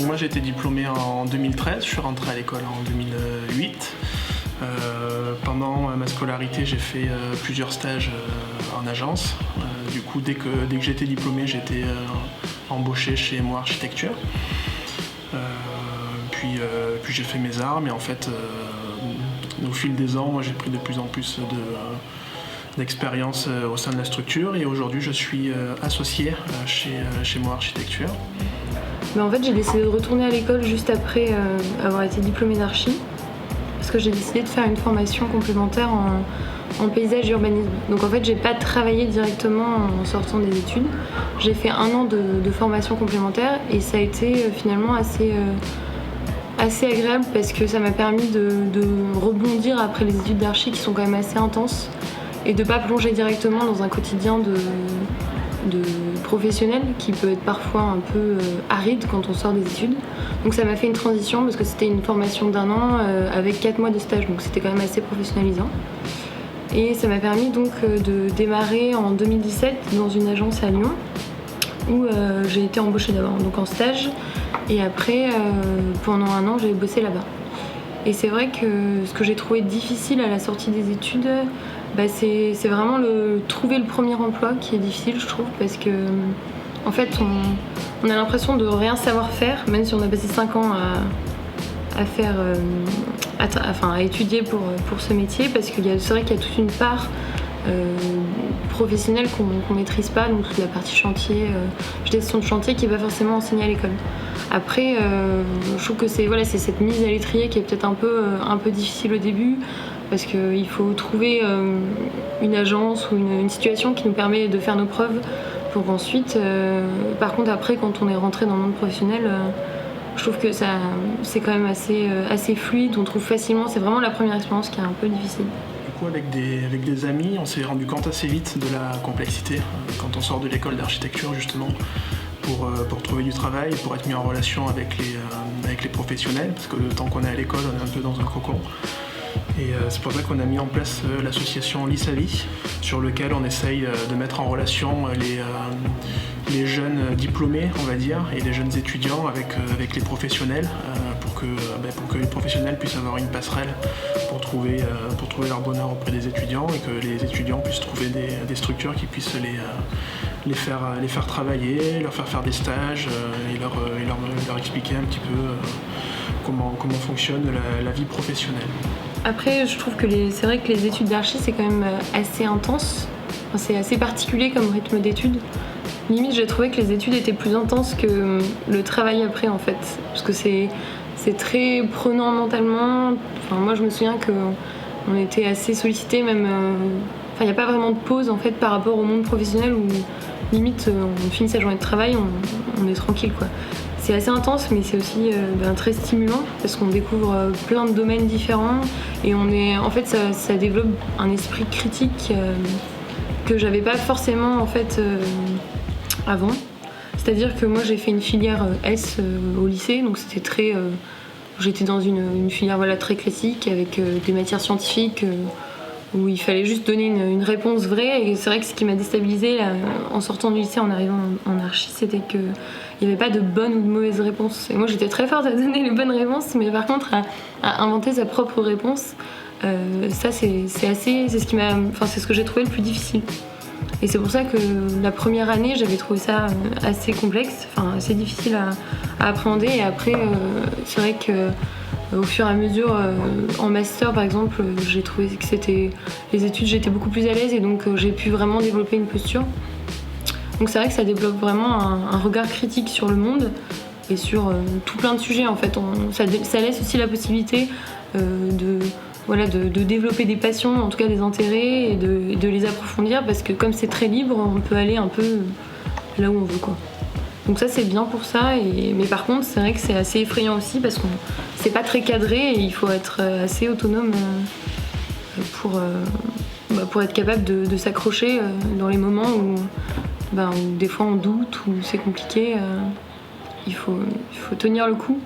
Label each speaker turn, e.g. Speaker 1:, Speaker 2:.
Speaker 1: Moi j'ai été diplômé en 2013, je suis rentré à l'école en 2008. Pendant ma scolarité j'ai fait plusieurs stages en agence. Du coup dès que j'étais diplômé j'étais embauché chez Moi Architecture. Puis j'ai fait mes armes et en fait au fil des ans moi, j'ai pris de plus en plus d'expérience au sein de la structure et aujourd'hui je suis associé chez Moi Architecture.
Speaker 2: Mais en fait, j'ai décidé de retourner à l'école juste après avoir été diplômée d'archi, parce que j'ai décidé de faire une formation complémentaire en paysage et urbanisme. Donc en fait, j'ai pas travaillé directement en sortant des études. J'ai fait 1 an de formation complémentaire et ça a été finalement assez agréable parce que ça m'a permis de rebondir après les études d'archi qui sont quand même assez intenses et de pas plonger directement dans un quotidien de professionnel qui peut être parfois un peu aride quand on sort des études. Donc ça m'a fait une transition parce que c'était une formation d'1 an avec 4 mois de stage, donc c'était quand même assez professionnalisant. Et ça m'a permis donc de démarrer en 2017 dans une agence à Lyon où j'ai été embauchée d'abord donc en stage et après pendant 1 an j'ai bossé là-bas. Et c'est vrai que ce que j'ai trouvé difficile à la sortie des études, c'est vraiment trouver le premier emploi qui est difficile, je trouve, parce que en fait on a l'impression de rien savoir faire, même si on a passé 5 ans à étudier pour ce métier, parce que c'est vrai qu'il y a toute une part professionnelle qu'on maîtrise pas, donc toute la partie chantier, gestion de chantier qui n'est pas forcément enseignée à l'école. Après, je trouve que c'est cette mise à l'étrier qui est peut-être un peu difficile au début, parce qu'il faut trouver une agence ou une situation qui nous permet de faire nos preuves pour ensuite, par contre après quand on est rentré dans le monde professionnel, je trouve que c'est quand même assez fluide, on trouve facilement, c'est vraiment la première expérience qui est un peu difficile.
Speaker 1: Du coup avec des amis on s'est rendu compte assez vite de la complexité quand on sort de l'école d'architecture justement pour trouver du travail, pour être mis en relation avec les professionnels, parce que le temps qu'on est à l'école on est un peu dans un cocon. Et c'est pour ça qu'on a mis en place l'association Lissavi, sur lequel on essaye de mettre en relation les jeunes diplômés, on va dire, et les jeunes étudiants avec les professionnels, pour que les professionnels puissent avoir une passerelle pour trouver leur bonheur auprès des étudiants et que les étudiants puissent trouver des structures qui puissent les faire travailler, leur faire des stages et leur expliquer un petit peu comment fonctionne la vie professionnelle.
Speaker 2: Après, je trouve que c'est vrai que les études d'archi, c'est quand même assez intense. Enfin, c'est assez particulier comme rythme d'études. Limite, j'ai trouvé que les études étaient plus intenses que le travail après, en fait. Parce que c'est très prenant mentalement. Enfin, moi, je me souviens qu'on était assez sollicités, même... il n'y a pas vraiment de pause, en fait, par rapport au monde professionnel où, limite, on finit sa journée de travail, on est tranquille, quoi. C'est assez intense, mais c'est aussi très stimulant parce qu'on découvre plein de domaines différents et en fait, ça développe un esprit critique que j'avais pas forcément en fait avant. C'est-à-dire que moi j'ai fait une filière S au lycée, donc c'était j'étais dans une filière très classique avec des matières scientifiques. Où il fallait juste donner une réponse vraie. Et c'est vrai que ce qui m'a déstabilisée en sortant du lycée, en arrivant en archi, c'était qu'il n'y avait pas de bonne ou de mauvaise réponse. Et moi, j'étais très forte à donner les bonnes réponses, mais par contre, à inventer sa propre réponse, ça, c'est ce que j'ai trouvé le plus difficile. Et c'est pour ça que la première année, j'avais trouvé ça assez complexe, assez difficile à appréhender. Et après, c'est vrai que au fur et à mesure, en master par exemple, j'ai trouvé que les études, j'étais beaucoup plus à l'aise et donc j'ai pu vraiment développer une posture. Donc c'est vrai que ça développe vraiment un regard critique sur le monde et sur tout plein de sujets en fait. Ça laisse aussi la possibilité de développer des passions, en tout cas des intérêts et de les approfondir parce que comme c'est très libre, on peut aller un peu là où on veut, quoi. Donc ça c'est bien pour ça, mais par contre c'est vrai que c'est assez effrayant aussi parce que c'est pas très cadré et il faut être assez autonome pour être capable de s'accrocher dans les moments où des fois on doute, où c'est compliqué, il faut tenir le coup.